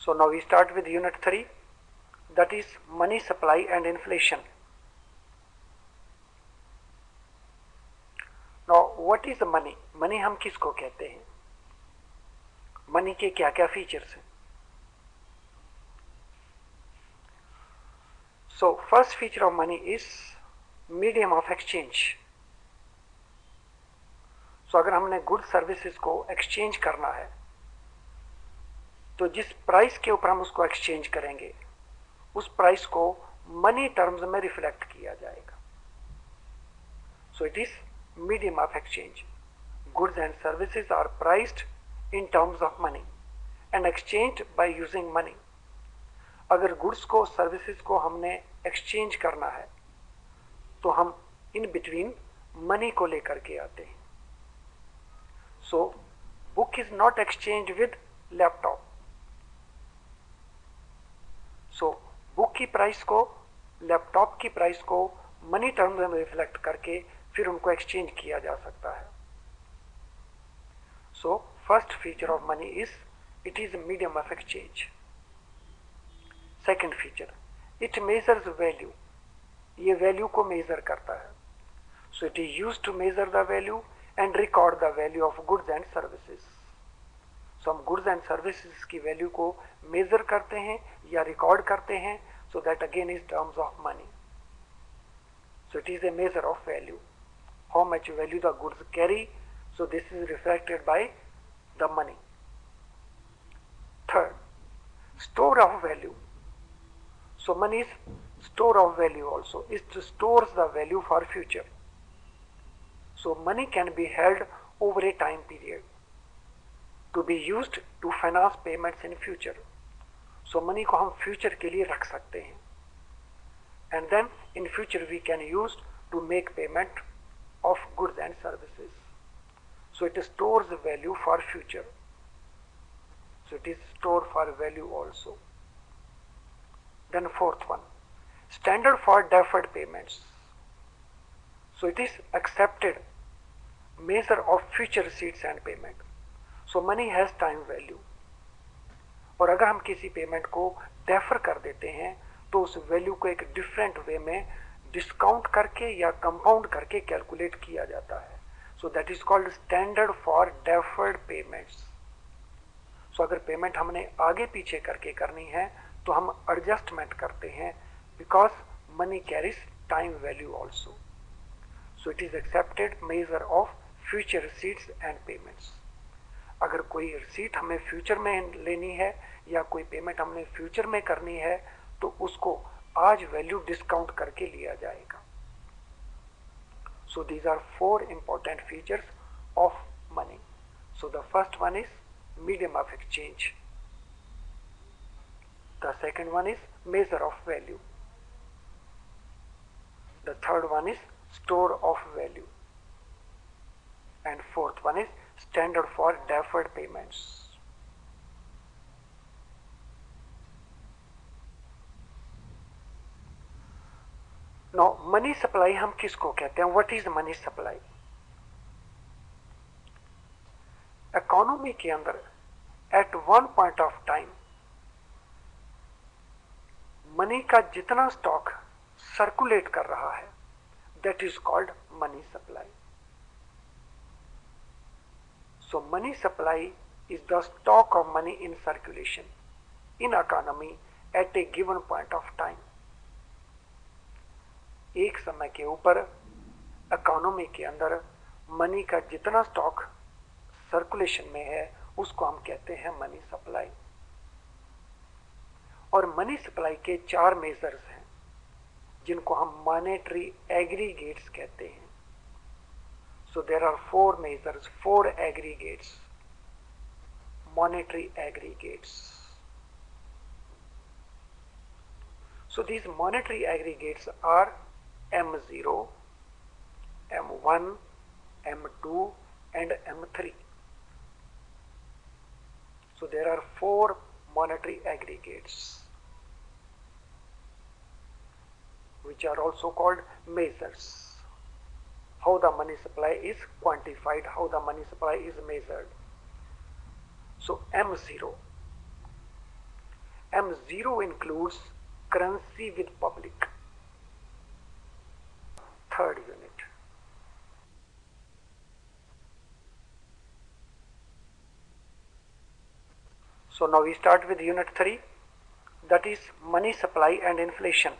So now we start with unit 3, that is money supply and inflation. Now what is money? Money हम किसको कहते हैं? Money के क्या क्या फीचर्स हैं? So first feature of money is medium of exchange. So अगर हमने गुड सर्विसेज को एक्सचेंज करना है तो जिस प्राइस के ऊपर हम उसको एक्सचेंज करेंगे उस प्राइस को मनी टर्म्स में रिफ्लेक्ट किया जाएगा. So it is medium of exchange. Goods and services are priced in terms of money and exchanged by using money. अगर गुड्स को सर्विसेज को हमने एक्सचेंज करना है तो हम इन बिटवीन मनी को लेकर के आते हैं. So book is not exchange with laptop. So book की प्राइस को लैपटॉप की प्राइस को मनी टर्म में रिफ्लेक्ट करके फिर उनको एक्सचेंज किया जा सकता है. So first feature of money is it is medium of exchange. Second feature, it measures value. ये वैल्यू को मेजर करता है. So it is used to measure the value and record the value of goods and services. सो हम goods and services की value को major करते हैं या रिकॉर्ड करते हैं. So that again is terms of money. So it is a measure of value. How much value the goods carry. So this is reflected by the money. Third, store of value. So money is store of value also. It stores the value for future. So money can be held over a time period to be used to finance payments in future. So money को हम future के लिए रख सकते हैं. And then in future we can use to make payment of goods and services. So it stores value for future. So it is store for value also. Then fourth one, standard for deferred payments. So it is accepted measure of future receipts and payment. So money has time value. और अगर हम किसी payment को defer कर देते हैं तो उस वैल्यू को एक डिफरेंट वे में डिस्काउंट करके या कंपाउंड करके कैलकुलेट किया जाता है. So that is called standard for deferred payments. So अगर पेमेंट हमने आगे पीछे करके करनी है तो हम एडजस्टमेंट करते हैं because money carries time value also. So it is accepted measure of future receipts and payments. अगर कोई रिसीट हमें फ्यूचर में लेनी है या कोई पेमेंट हमने फ्यूचर में करनी है तो उसको आज वैल्यू डिस्काउंट करके लिया जाएगा. So these are 4 important features of money. So the first one is medium of exchange. The second one is measure of value. The third one is store of value. And fourth one is standard for deferred payments. Now money supply हम किसको कहते हैं? What is money supply? Economy के अंदर at one point of time money का जितना stock circulate कर रहा है that is called money supply. So money supply is the stock of money in circulation in economy eight A given point of time. एक समय के ऊपर economy के अंदर मनी का जितना स्टॉक सर्कुलेशन में है उसको हम कहते हैं मनी सप्लाई. और मनी सप्लाई के 4 मेजर्स हैं जिनको हम मॉनेटरी एग्रीगेट्स कहते हैं. So there are 4 measures, 4 aggregates, monetary aggregates. So these monetary aggregates are M0, M1, M2 and M3. So there are 4 monetary aggregates which are also called measures. How the money supply is quantified, how the money supply is measured. So M0, M0 includes currency with public. Third unit. So now we start with unit 3, that is money supply and inflation.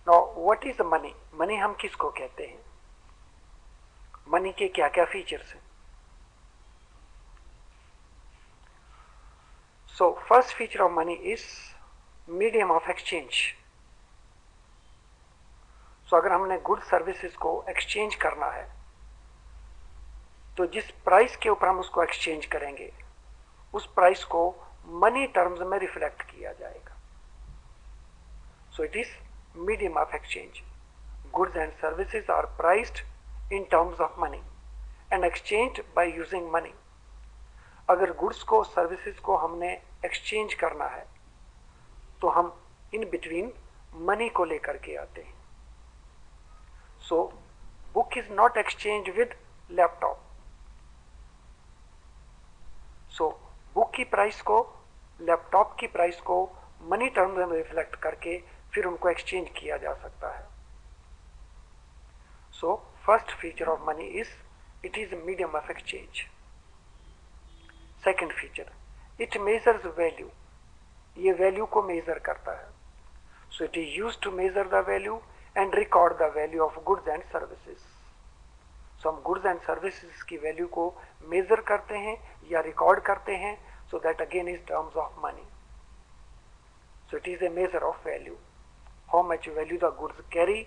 Now what is money? Money हम किसको कहते हैं? Money के क्या क्या features हैं? So first feature of money is medium of exchange. So अगर हमने गुड सर्विसेज को एक्सचेंज करना है तो जिस प्राइस के ऊपर हम उसको एक्सचेंज करेंगे उस प्राइस को मनी टर्म्स में रिफ्लेक्ट किया जाएगा. So it is medium of exchange. Goods and services are priced in terms of money and exchanged by using money. अगर गुड्स को सर्विसेज को हमने एक्सचेंज करना है तो हम इन बिटवीन मनी को लेकर के आते हैं. So book is not exchange with laptop. So book की प्राइस को लैपटॉप की प्राइस को मनी टर्म में रिफ्लेक्ट करके फिर उनको एक्सचेंज किया जा सकता है. So first feature of money is it is medium of exchange. Second feature, it measures value. ये वैल्यू को मेजर करता है. So it is used to measure the value and record the value of goods and services. सो हम goods and services की value को major करते हैं या रिकॉर्ड करते हैं. So that again is terms of money. So it is a measure of value. How much value the goods carry.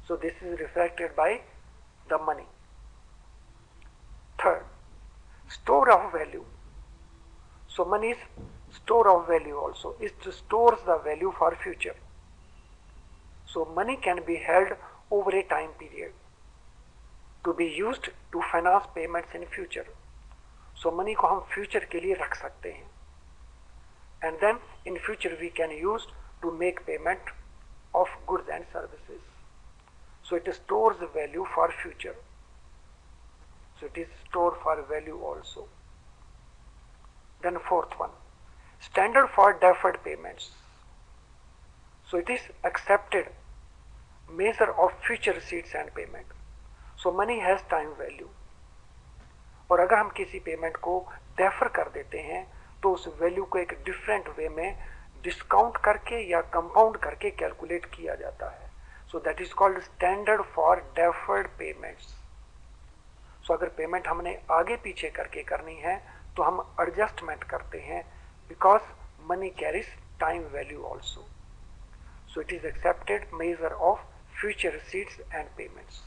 So this is reflected by the money. Third, store of value. So money is store of value also. It stores the value for future. So money can be held over a time period to be used to finance payments in future. So money को हम future के लिए रख सकते हैं. And then in future we can use to make payment of goods and services. So it stores value for future. So it is store for value also. Then fourth one, standard for deferred payments. So it is accepted measure of future receipts and payment. So money has time value. और अगर हम किसी payment को defer कर देते हैं तो उस वैल्यू को एक डिफरेंट वे में डिस्काउंट करके या कंपाउंड करके कैलकुलेट किया जाता है. So that is called standard for deferred payments. So अगर पेमेंट हमने आगे पीछे करके करनी है तो हम एडजस्टमेंट करते हैं because money carries time value also. So it is accepted measure of future receipts and payments.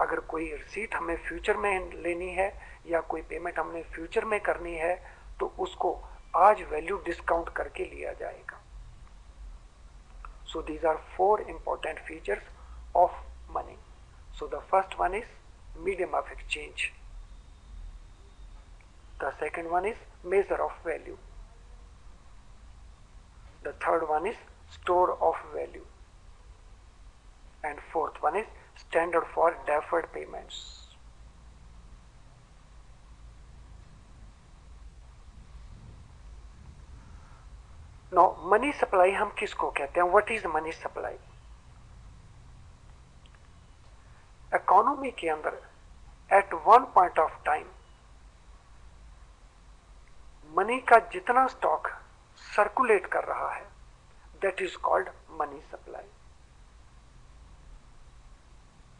अगर कोई रिसीट हमें फ्यूचर में लेनी है या कोई पेमेंट हमने फ्यूचर में करनी है तो उसको आज वैल्यू डिस्काउंट करके लिया जाएगा. So these are 4 important features of money. So the first one is medium of exchange. The second one is measure of value. The third one is store of value. And fourth one is standard for deferred payments. Now money supply हम किसको कहते हैं? What is money supply? Economy के अंदर at one point of time money का जितना stock circulate कर रहा है that is called money supply.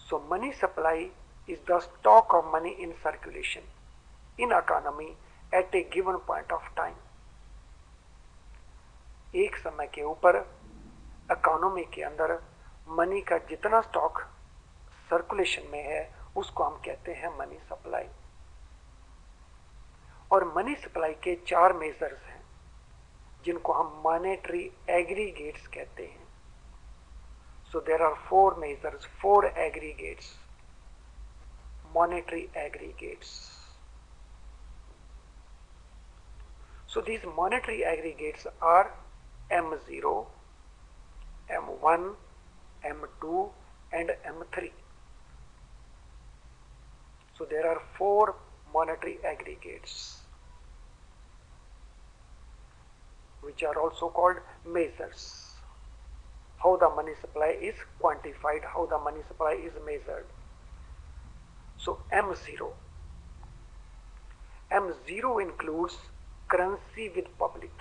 So money supply is the stock of money in circulation in economy eight A given point of time. एक समय के ऊपर economy के अंदर मनी का जितना स्टॉक सर्कुलेशन में है उसको हम कहते हैं मनी सप्लाई. और मनी सप्लाई के 4 मेजर्स हैं जिनको हम मॉनेटरी एग्रीगेट्स कहते हैं. So there are 4 measures, 4 aggregates, monetary aggregates. So these monetary aggregates are M0, M1, M2 and M3. So there are 4 monetary aggregates. which are also called measures. How the money supply is quantified, how the money supply is measured. So M0. M0 includes currency with public.